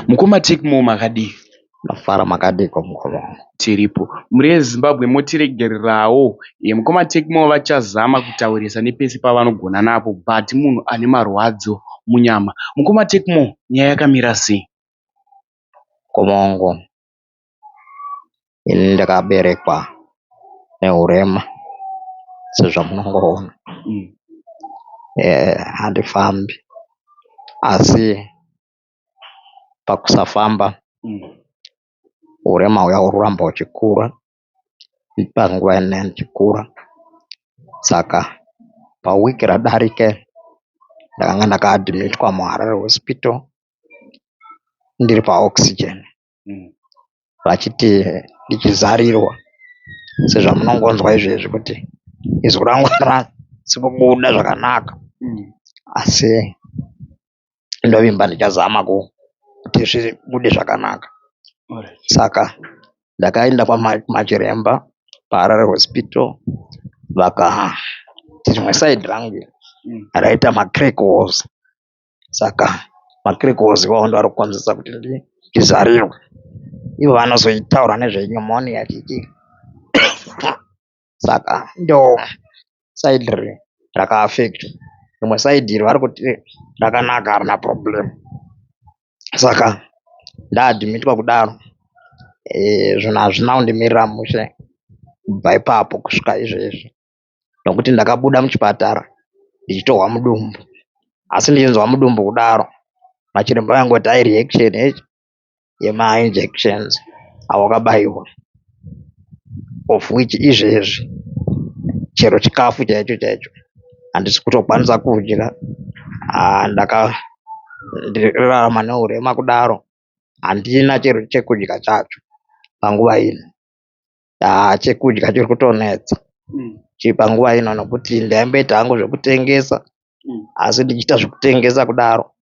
Mukoma Tekmo makadii? Mafara makadiko mukoma. Tiripo. Mhuri yeZimbabwe motiregererawo. Mukoma Tekmo vachazama kutaurisa nepese pavanogona napo but munhu ane marwadzo munyama. Mukoma Tekmo, nyaya yakamira sei? Komongo. Ini ndakaberekwa nehurema sezvamunongoona. Handifambi. Asi pakusafamba urema huya huramba huchikura. Panguva ine ndichikura. Saka pawiki radarike ndakanga ndakaadhimitwa muHarare Hospital ndiri paoxygen. Vachiti ndichizarirwa sezvamunongonzwa izvezvi kuti izwi rangu harasi kubuda zvakanaka. Asi ndovimba ndichazama kuti zvibude zvakanaka. Saka ndakaenda kwamachiremba paHarare Hospital vakati rimwe saidhi rangu raita macrack walls. Saka macrack walls iwawo ndo ari kukonzeresa kuti ndizarirwe. Ivo vanozoitaura nezvenyumoniya chichi. Saka ndo saidhi rakaafekta. Rimwe saidhi iri vari kuti rakanaka harina problem. Saka ndaadhimitwa kudaro. Zvinhu hazvina kundimirira mushe kubva ipapo kusvika izvezvi. Nokuti ndakabuda muchipatara ndichitorwa mudumbu. Asi ndichinzwa mudumbu kudaro, machiremba vangoti hai reaction yemainjections awakabayiwa. Of which izvezvi chero chikafu chaicho chaicho handisi kutokwanisa kudya. Ndirarama nehurema kudaro. Handina chero chekudya chacho panguva ino. Chekudya chiri kutonetsa panguva ino nokuti ndaimboita hangu zvekutengesa. Asi ndichiita zvekutengesa kudaro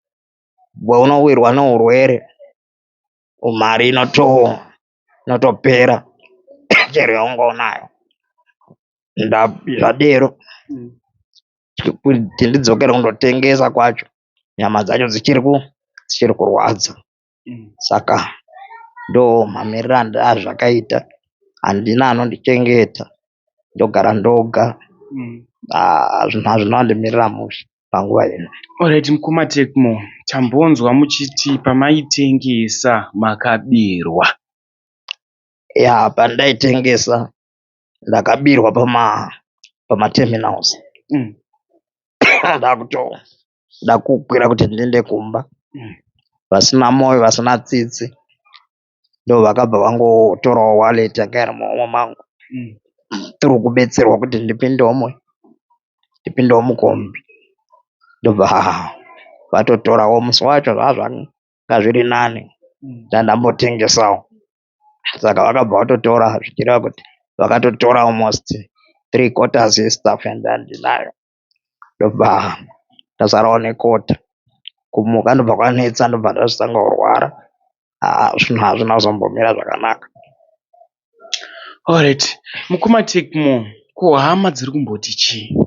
unowirwa neurwere mari inotopera chero yaungaonayo. Zvadero kuti ndidzokere kundotengesa kwacho nyama dzacho dzichiri kurwadza. Saka ndo mamiriro andazvakaita. Handina anondichengeta. Ndogara ndoga. Zvinhu hazvina kundimirira mushe panguva ino. Alright, Mukoma Tekmo, tambonzwa muchiti pamaitengesa makabirwa. Pandaitengesa ndakabirwa pamaterminals. Ndakukwira kuti ndiende kumba. Vasina moyo, vasina tsitsi, ndo vakabva vangotorawo wallet yanga iri muhomwe mangu. Tiri kubetserwa kuti ndipindewo mukombi. Ndobva vatotorawo musi wacho zvanga zviri nani ndandambotengesawo. Saka vakabva vatotora zvichireva kuti vakatotora almost 3/4 yestaff yandandinayo. Ndobva ndasarawo nekota. Kumuka ndobva kwanetsa, ndobva ndazvitanga kurwara. Zvinhu hazvina kuzombomira zvakanaka. Alright, Mukoma Tekmo, ko hama dziri kumboti chii?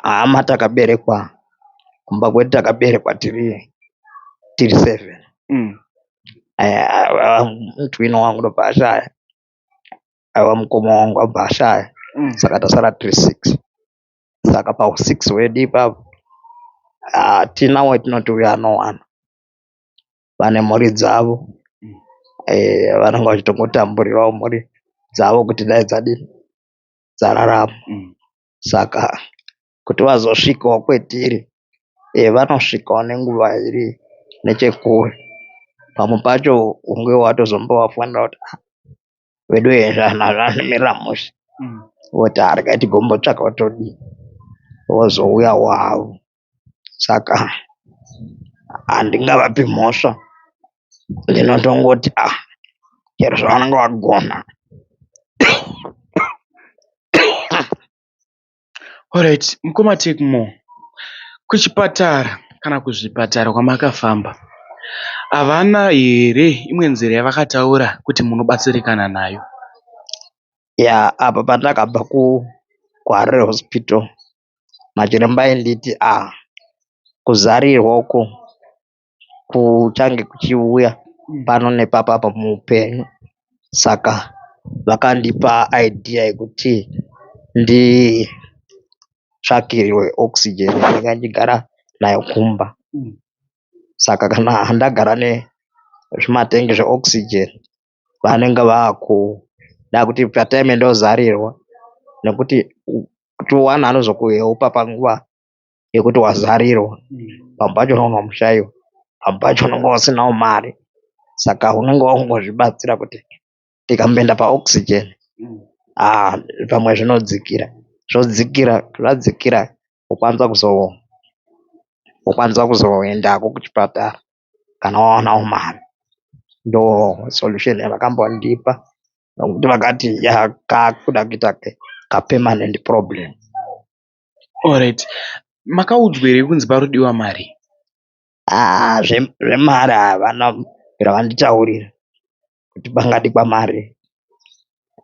Hama takaberekwa kumba kwedu, takaberekwa tiri 7. Mutwino wangu ndobva ashaya. Aiwa mukoma wangu abva ashaya. Saka tasara tiri 6. Saka pa6 wedu ipapo hatina watinoti uyu anowana. Vane mhuri dzavo. Vanenge vachitongotamburirawo mhuri dzavo kuti dai dzararama. Saka kuti vazosvikawo kwetiri, vanosvikawo nenguva iri nechekure. Pamwe pacho unge watozombovafonera kuti wedu hazvandimirira mushe. Voti regai tigombotsvaka todii, vozouyawo havo. Saka handingavapi mhosva. Ndinotongoti chero zvavanenge vagona. Alright, Mukoma Tekmo, kuchipatara kana kuzvipatara kwamakafamba, havana here imwe nzira yavakataura kuti munobatsirikana nayo? Apa pandakabva kuHarare Hospital, machiremba ainditi kuzarirwa uku kuchange kuchiuya pano nepapapa muupenyu. Saka vakandipa idea yekuti nditsvakirwe oxygen inenge ndichigara nayo kumba. Saka kana ndagara nezvimatengi zveoxygen vanenge vakuda kuti patime ndozarirwa, nekuti kuti uwane anozokuheupa panguva yekuti wazarirwa, pamwe pacho unogona kumushayiwa, pamwe pacho unenge usinawo mari. Saka unenge wangozvibatsira kuti ndikamboenda paoxygen pamwe zvadzikira wokwanisa kuzoendako kuchipatara kana wawanawo mari. Ndo solution yavakambondipa, nokuti vakati kakuda kuita kapermanent problem. Alright, makaudzwa here kunzi parikudiwa mari? Zvemari havana ravanditaurira kuti pangadikwa mari,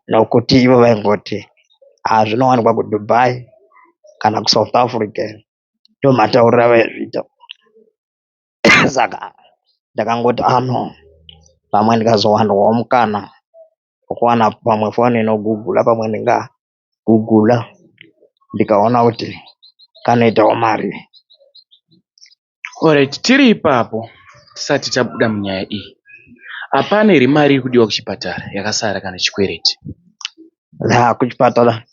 nokuti ivo vaingoti zvinowanikwa kuDubai kana kuSouth Africa, ndo matauriro avaizviita. Saka ndakangoti no, pamwe ndikazowanirwawo mukana wekuwana pamwe foni inogugula, pamwe ndingagugula ndikaona kuti kanoitawo mari. Alright, tiri ipapo tisati tabuda munyaya iyi, hapana here mari iri kudiwa kuchipatara yakasara kana chikwereti? Kuchipatara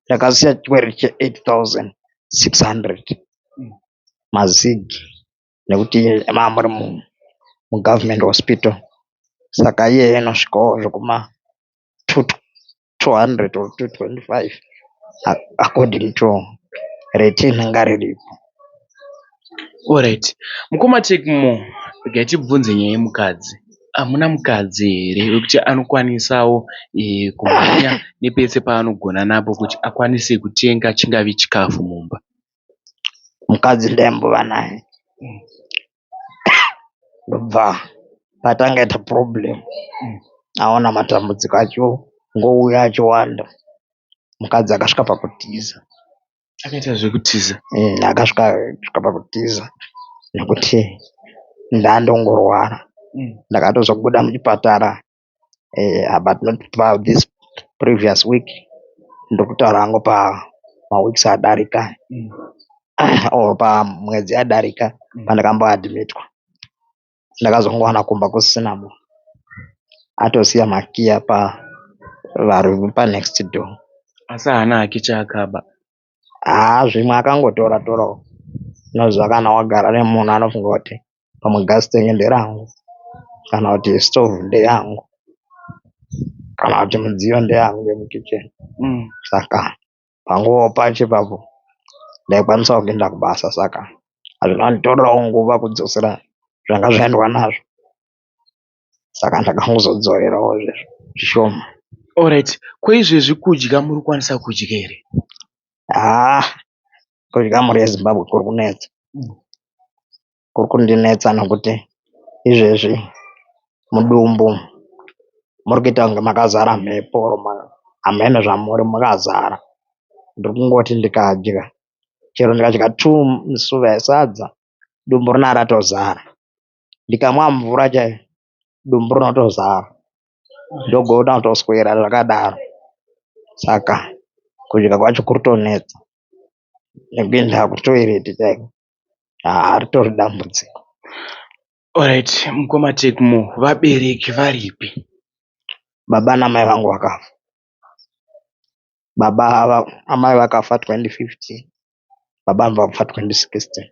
ndakasiya chikwereti che8,600 mazigi, nekuti muri mugovernment hospital. Saka iye inosvikawo zvekuma 200 or 225 according to rate inenge riripo. Alright, mukoma Tekmo, regai tibvunze nyaya yemukadzi. Hamuna mukadzi here wekuti anokwanisawo kumhanya nepese paanogona napo kuti akwanise kutenga chingave chikafu mumba? Mukadzi ndaimbova naye ndobva patangaita problem, aona matambudziko acho ngouya achiwanda. Mukadzi akasvika pakutiza. Akaita zvekutiza? Akasvika pakutiza nekuti ndandongorwara. Ndakatozobuda muchipatara but not this previous week, ndokutaura hangu pamaweeks adarika or pamwedzi adarika pandakamboadmitwa. Ndakazongowana kumba kusina munhu, atosiya makiya pavari panext door. Asi haana hake chaakaba? Zvimwe akangotora-torawo. Unoziva kana wagara nemunhu anofunga kuti pamwe gas tank nderangu, kana kuti stove ndeyangu, kana kuti mudziyo ndeyangu yemukicheni. Saka panguvawo pacho ipapo ndaikwanisawo kuenda kubasa. Saka hazvinonditorerawo nguva kudzosera zvanga zvaendwa nazvo. Saka ndakangozodzorerawo zvishoma. Alright, kwaizvezvi kudya muri kukwanisa kudya here? Kudya mhuri yeZimbabwe kuri kunetsa. Kuri kundinetsa nokuti izvezvi mudumbu muri kuita kunge makazara mhepo, hamene zvamuri makazara. Ndiri kungoti ndikadya, chero ndikadya 2 misuva yesadza, dumbu rinaa ratozara. Ndikamwa mvura chaiyo, dumbu rinotozara. Ndogona kutoswera zvakadaro. Saka kudya kwacho kuri kutonetsa, nekuenda kutoireti chaiko ritori dambudziko. Alright, mukoma Tekmo, vabereki varipi? Baba namai vangu vakafa. Amai vakafa 2015, baba vakafa 2016.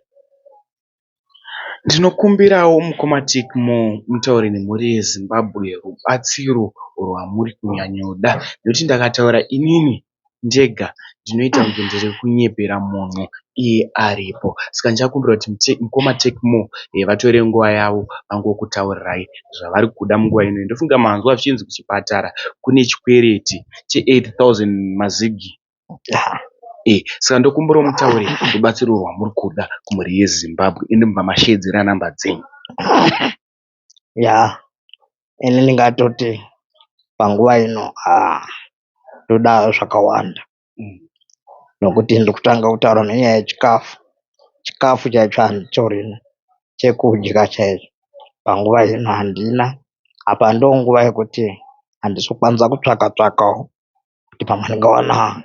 Ndinokumbirawo mukoma Tekmo mutaure nemhuri yeZimbabwe rubatsiro rwamuri kunyanyoda, nokuti ndakataura inini ndega ndinoita kunge ndiri kunyepera munhu iye aripo. Saka ndichakumbira kuti mukoma Tekmo vatore nguva yavo vangokutaurirai zvavari kuda munguva ino. Ndofunga manzwa zvichinzi kuchipatara kune chikwereti che8,000 mazigi. Saka ndokumbirawo mutaure rubatsiro rwamuri kuda kumhuri yeZimbabwe, ende mubva mashedzera namba dzenyu. Ini ndingatoti panguva ino ndoda zvakawanda, nokuti ndokutanga kutaura nenyaya yechikafu. Chikafu chaicho handichorina, chekudya chaicho. panguva ino handina. Apa ndonguva yekuti handisi kukwanisa kutsvaka-tsvakawo kuti pamwe ndingawana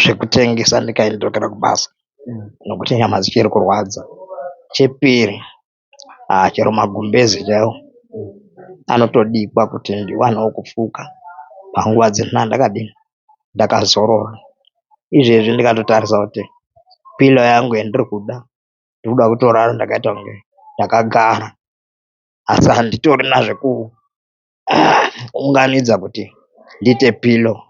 zvekutengesa ndikaendokera kubasa nokuti nyama dzichiri kurwadza. Chepiri, chero magumbezi chaiwo anotodikwa kuti ndiwanewo kufuka panguva dzendinenge ndakadini, ndakazorora. Izvezvi ndikatotarisa kuti pilo yangu yandiri kuda, ndiri kuda kutorara ndakaita kunge ndakagara, asi handitorina zvekuunganidza kuti ndiite pilo.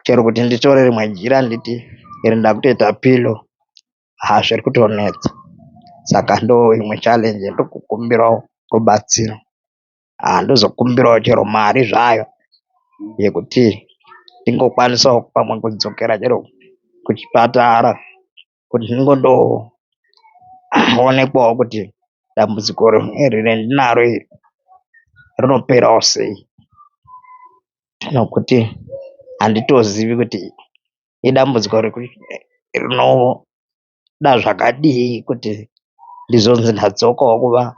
Chero kuti nditore rimwe jira nditi iri ndakutoita pilo, zviri kutonetsa. Saka ndo imwe challenge yandiri kukumbirawo rubatsiro. Ndozokumbirawo chero mari zvayo yekuti ndingokwanisawo pamwe kudzokera chero kuchipatara kuti ndingondoonekwawo kuti dambudziko iri randinaro iri rinoperawo sei, nokuti handitozivi kuti idambudziko rinoda zvakadii kuti ndizonzi ndadzokawo kuva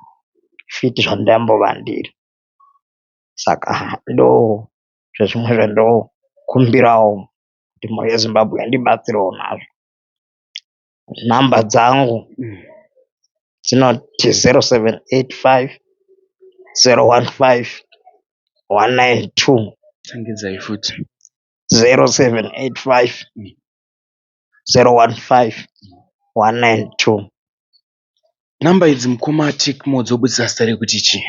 fiti zvandambova ndiri. Saka ndo zvezvimwe zvandokumbirawo kuti mhuri yeZimbabwe yandibatsirewo nazvo. Nhamba dzangu dzinoti 0785 015 192. Tangidzai futi. 0785 015 192. Nhamba idzi mukoma Tecmo dzobudisa zita rekuti chii?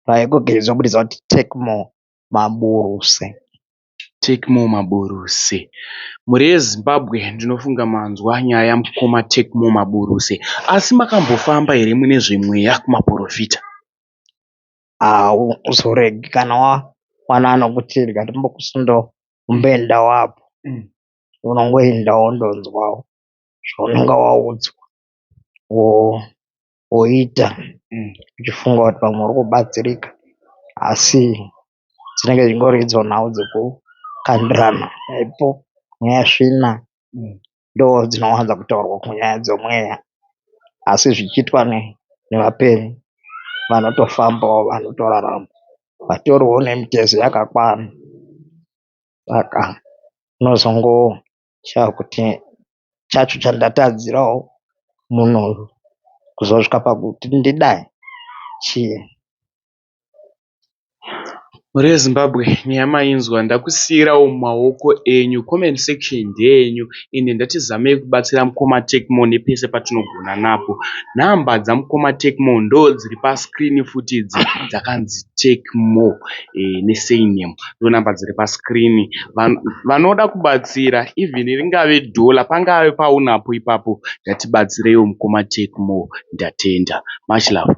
Paikogei dzobudisa kuti Tecmo Maburuse. Tecmo Maburuse. Mhuri yeZimbabwe ndinofunga manzwa nyaya mukoma Tecmo Maburuse. Asi makambofamba here mune zvemweya kumaprofita? Uzoregi kana wawana kuti ndikatimbokusundawo umboenda wapo. Unongoendawo ndonzwawo zvaunenge waudzwa woita uchifunga kuti pamwe uri kubatsirika, asi dzinenge dzingori idzo nhau dzekukandirana ipo nyaya svina ndo dzinowanza kutaurwa kunyaya dzomweya, asi zvichiitwa nevapenyu vanotofambawo vanotorarama vatoriwo nemitezo yakakwana. Saka unozongoshaya kuti chacho chandatadzirawo munhu kuzosvika pakuti ndidai chii. Mhuri yeZimbabwe, nyaya mainzwa, ndakusiyirawo mumaoko enyu. Comment section ndeyenyu, ende ndatizamei kubatsira mukoma Tecmo nepese patinogona napo. Nhamba dzamukoma Tecmo ndo dziri paskrini futi idzi dzakanzi Tecmo nesurname ndo nhamba dziri paskrini. Vanoda kubatsira even ringave dhola pangave paunapo ipapo, ngatibatsireiwo mukoma Tecmo. Ndatenda. Much love.